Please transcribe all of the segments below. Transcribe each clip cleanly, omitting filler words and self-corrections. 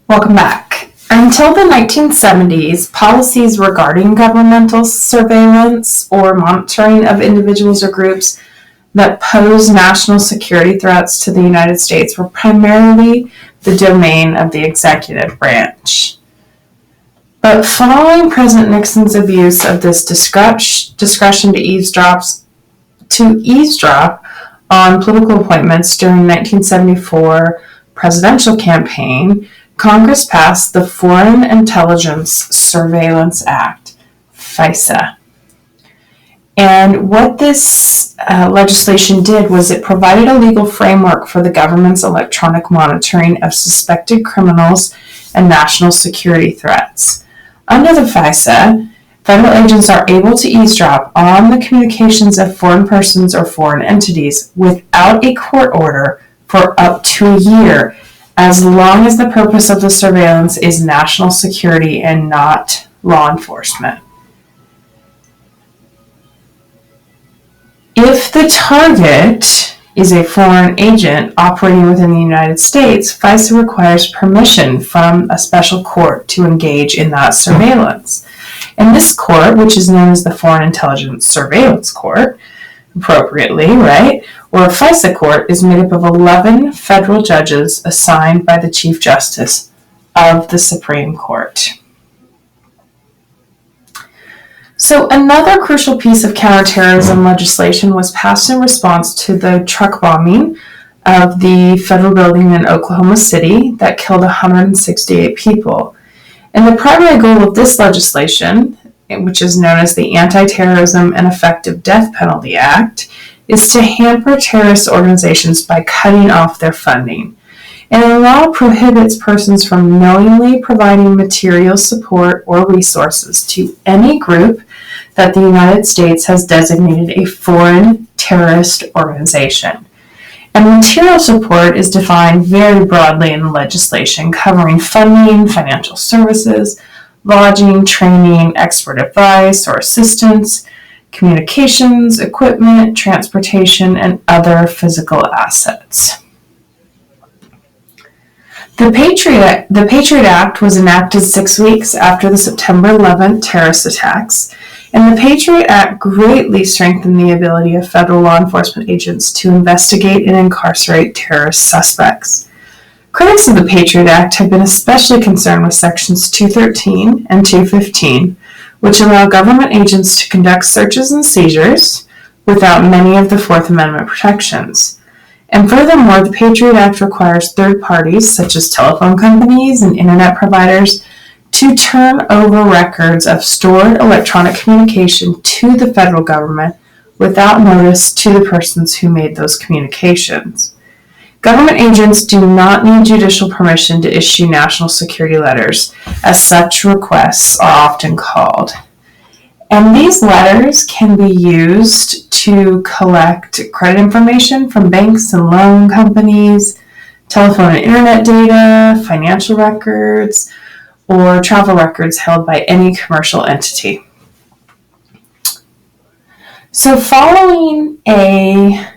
Welcome back. Until the 1970s, policies regarding governmental surveillance or monitoring of individuals or groups that pose national security threats to the United States were primarily the domain of the executive branch. But following President Nixon's abuse of this discretion to eavesdrop on political appointments during the 1974 presidential campaign, Congress passed the Foreign Intelligence Surveillance Act, FISA. And what this legislation did was it provided a legal framework for the government's electronic monitoring of suspected criminals and national security threats. Under the FISA, federal agents are able to eavesdrop on the communications of foreign persons or foreign entities without a court order for up to a year, as long as the purpose of the surveillance is national security and not law enforcement. If the target is a foreign agent operating within the United States, FISA requires permission from a special court to engage in that surveillance. And this court, which is known as the Foreign Intelligence Surveillance Court, appropriately, right, or a FISA court, is made up of 11 federal judges assigned by the Chief Justice of the Supreme Court. So another crucial piece of counterterrorism legislation was passed in response to the truck bombing of the federal building in Oklahoma City that killed 168 people. And the primary goal of this legislation, which is known as the Anti-Terrorism and Effective Death Penalty Act, is to hamper terrorist organizations by cutting off their funding. And the law prohibits persons from knowingly providing material support or resources to any group that the United States has designated a foreign terrorist organization. And material support is defined very broadly in the legislation, covering funding, financial services, lodging, training, expert advice or assistance, communications, equipment, transportation, and other physical assets. The Patriot Act was enacted 6 weeks after the September 11th terrorist attacks, and the Patriot Act greatly strengthened the ability of federal law enforcement agents to investigate and incarcerate terrorist suspects. Critics of the Patriot Act have been especially concerned with Sections 213 and 215, which allow government agents to conduct searches and seizures without many of the Fourth Amendment protections. And furthermore, the Patriot Act requires third parties, such as telephone companies and internet providers, to turn over records of stored electronic communication to the federal government without notice to the persons who made those communications. Government agents do not need judicial permission to issue national security letters, as such requests are often called. And these letters can be used to collect credit information from banks and loan companies, telephone and internet data, financial records, or travel records held by any commercial entity. So following a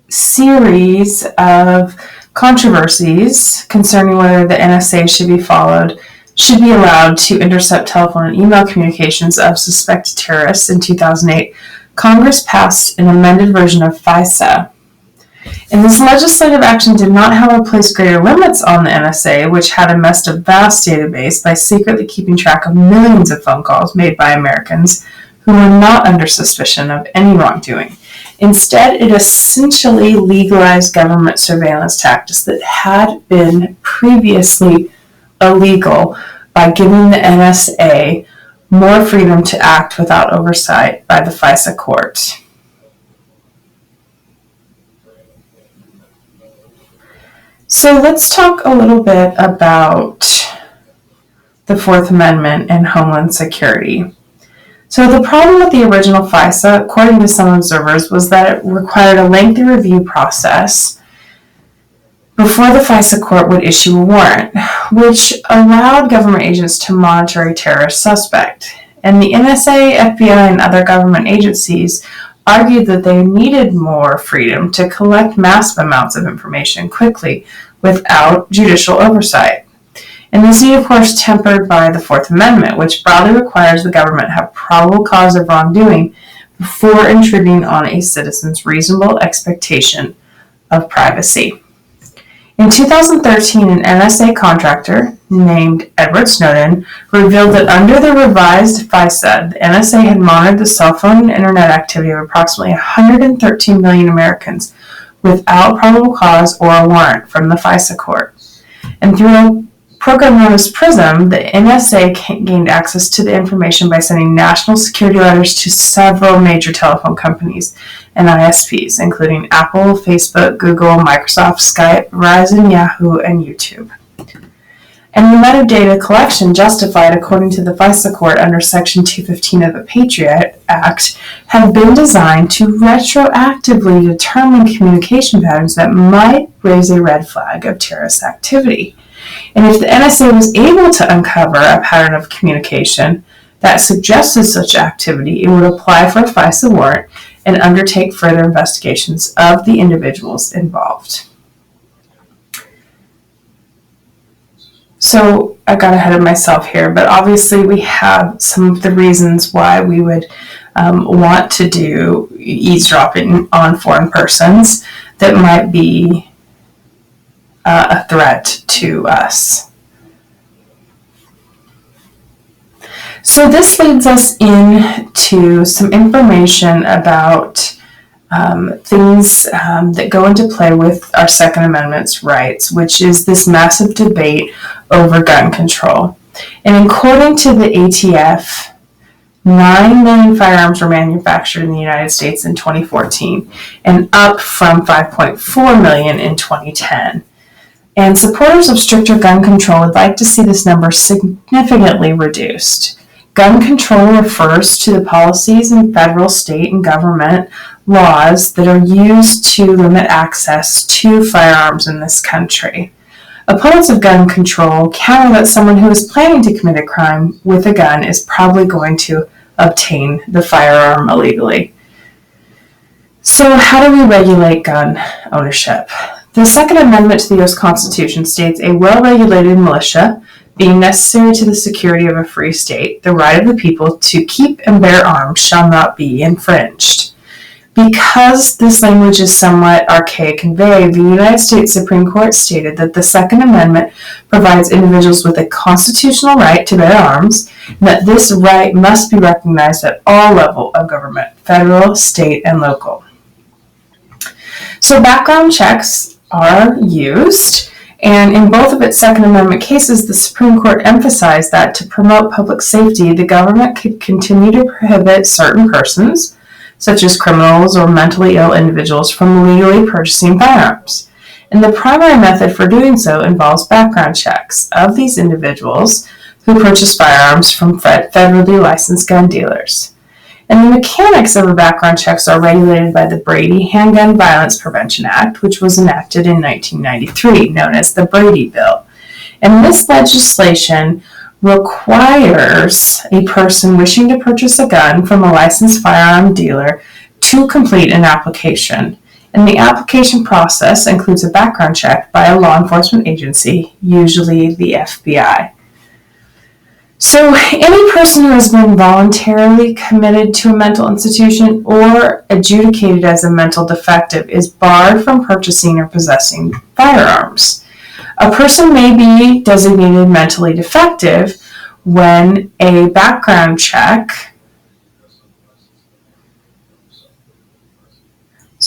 series of controversies concerning whether the NSA should be allowed to intercept telephone and email communications of suspected terrorists in 2008, Congress passed an amended version of FISA. And this legislative action did not, however, place greater limits on the NSA, which had amassed a vast database by secretly keeping track of millions of phone calls made by Americans who were not under suspicion of any wrongdoing. Instead, it essentially legalized government surveillance tactics that had been previously illegal by giving the NSA more freedom to act without oversight by the FISA court. So let's talk a little bit about the Fourth Amendment and Homeland Security. So the problem with the original FISA, according to some observers, was that it required a lengthy review process before the FISA court would issue a warrant, which allowed government agents to monitor a terrorist suspect. And the NSA, FBI, and other government agencies argued that they needed more freedom to collect massive amounts of information quickly without judicial oversight. And this is, of course, tempered by the Fourth Amendment, which broadly requires the government have probable cause of wrongdoing before intruding on a citizen's reasonable expectation of privacy. In 2013, an NSA contractor named Edward Snowden revealed that under the revised FISA, the NSA had monitored the cell phone and internet activity of approximately 113 million Americans without probable cause or a warrant from the FISA court. And through a program known as PRISM, the NSA gained access to the information by sending national security letters to several major telephone companies and ISPs, including Apple, Facebook, Google, Microsoft, Skype, Verizon, Yahoo, and YouTube. And the metadata collection justified, according to the FISA court under Section 215 of the Patriot Act, have been designed to retroactively determine communication patterns that might raise a red flag of terrorist activity. And if the NSA was able to uncover a pattern of communication that suggested such activity, it would apply for a FISA warrant and undertake further investigations of the individuals involved. So I got ahead of myself here, but obviously we have some of the reasons why we would want to do eavesdropping on foreign persons that might be a threat to us. So this leads us into some information about things that go into play with our Second Amendment's rights, which is this massive debate over gun control. And according to the ATF, 9 million firearms were manufactured in the United States in 2014, and up from 5.4 million in 2010. And supporters of stricter gun control would like to see this number significantly reduced. Gun control refers to the policies in federal, state, and government laws that are used to limit access to firearms in this country. Opponents of gun control counter that someone who is planning to commit a crime with a gun is probably going to obtain the firearm illegally. So how do we regulate gun ownership? The Second Amendment to the U.S. Constitution states a well-regulated militia, being necessary to the security of a free state, the right of the people to keep and bear arms shall not be infringed. Because this language is somewhat archaic and vague, the United States Supreme Court stated that the Second Amendment provides individuals with a constitutional right to bear arms, and that this right must be recognized at all levels of government, federal, state, and local. So background checks are used, and in both of its Second Amendment cases, the Supreme Court emphasized that to promote public safety, the government could continue to prohibit certain persons, such as criminals or mentally ill individuals, from legally purchasing firearms. And the primary method for doing so involves background checks of these individuals who purchase firearms from federally licensed gun dealers. And the mechanics of the background checks are regulated by the Brady Handgun Violence Prevention Act, which was enacted in 1993, known as the Brady Bill. And this legislation requires a person wishing to purchase a gun from a licensed firearm dealer to complete an application. And the application process includes a background check by a law enforcement agency, usually the FBI. So any person who has been voluntarily committed to a mental institution or adjudicated as a mental defective is barred from purchasing or possessing firearms. A person may be designated mentally defective when a background check,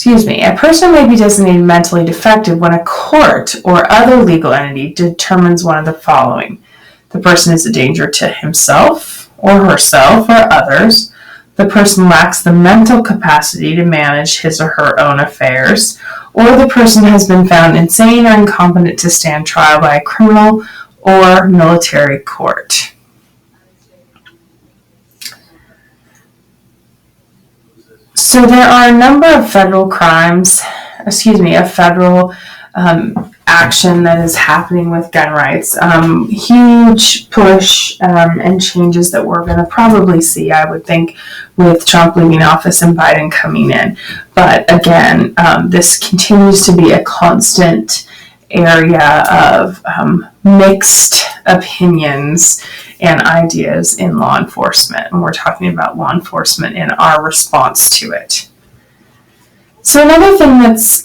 a person may be designated mentally defective when a court or other legal entity determines one of the following. The person is a danger to himself or herself or others. The person lacks the mental capacity to manage his or her own affairs, or the person has been found insane or incompetent to stand trial by a criminal or military court. So there are a number of federal federal action that is happening with gun rights. Huge push and changes that we're going to probably see, I would think, with Trump leaving office and Biden coming in. But again, this continues to be a constant area of mixed opinions and ideas in law enforcement. And we're talking about law enforcement and our response to it. So another thing that's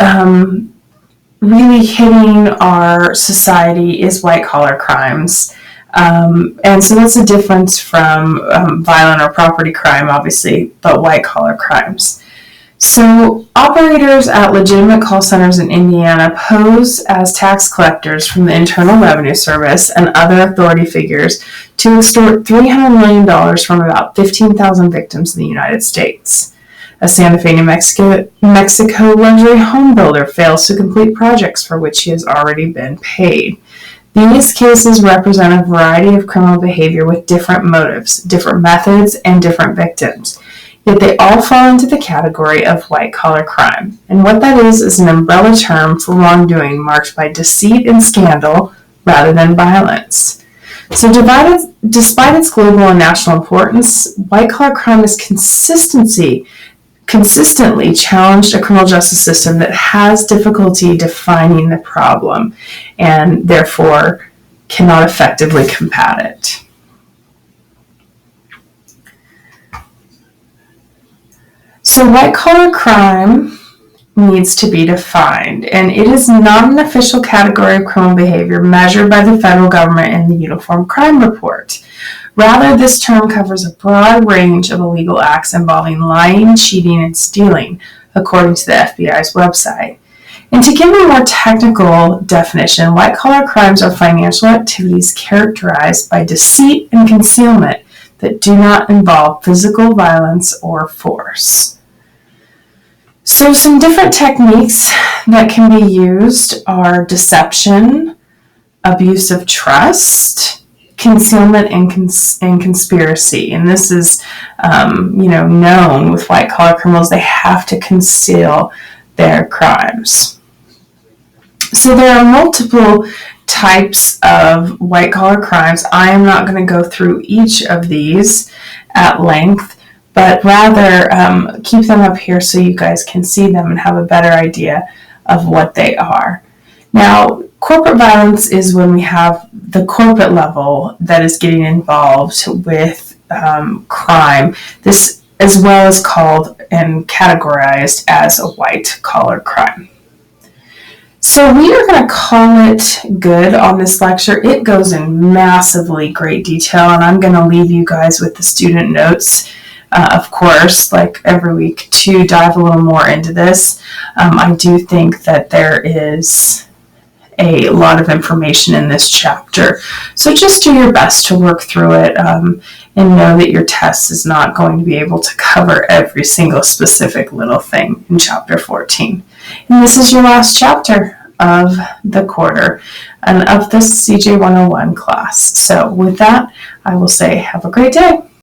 really hitting our society is white-collar crimes. And so that's a difference from violent or property crime, obviously, but white-collar crimes. So operators at legitimate call centers in Indiana pose as tax collectors from the Internal Revenue Service and other authority figures to extort $300 million from about 15,000 victims in the United States. A Santa Fe, New Mexico luxury home builder fails to complete projects for which he has already been paid. These cases represent a variety of criminal behavior with different motives, different methods, and different victims. Yet they all fall into the category of white-collar crime. And what that is an umbrella term for wrongdoing marked by deceit and scandal rather than violence. So despite its global and national importance, white-collar crime has consistently challenged a criminal justice system that has difficulty defining the problem and therefore cannot effectively combat it. So white-collar crime needs to be defined, and it is not an official category of criminal behavior measured by the federal government in the Uniform Crime Report. Rather, this term covers a broad range of illegal acts involving lying, cheating, and stealing, according to the FBI's website. And to give a more technical definition, white-collar crimes are financial activities characterized by deceit and concealment that do not involve physical violence or force. So some different techniques that can be used are deception, abuse of trust, concealment, and conspiracy. And this is, known with white-collar criminals. They have to conceal their crimes. So there are multiple types of white-collar crimes. I am not going to go through each of these at length, but rather keep them up here so you guys can see them and have a better idea of what they are. Now, corporate violence is when we have the corporate level that is getting involved with crime. This as well is called and categorized as a white-collar crime. So we are going to call it good on this lecture. It goes in massively great detail, and I'm going to leave you guys with the student notes, of course, like every week, to dive a little more into this. I do think that there is a lot of information in this chapter. So just do your best to work through it and know that your test is not going to be able to cover every single specific little thing in chapter 14. And this is your last chapter of the quarter and of this CJ 101 class. So with that, I will say have a great day.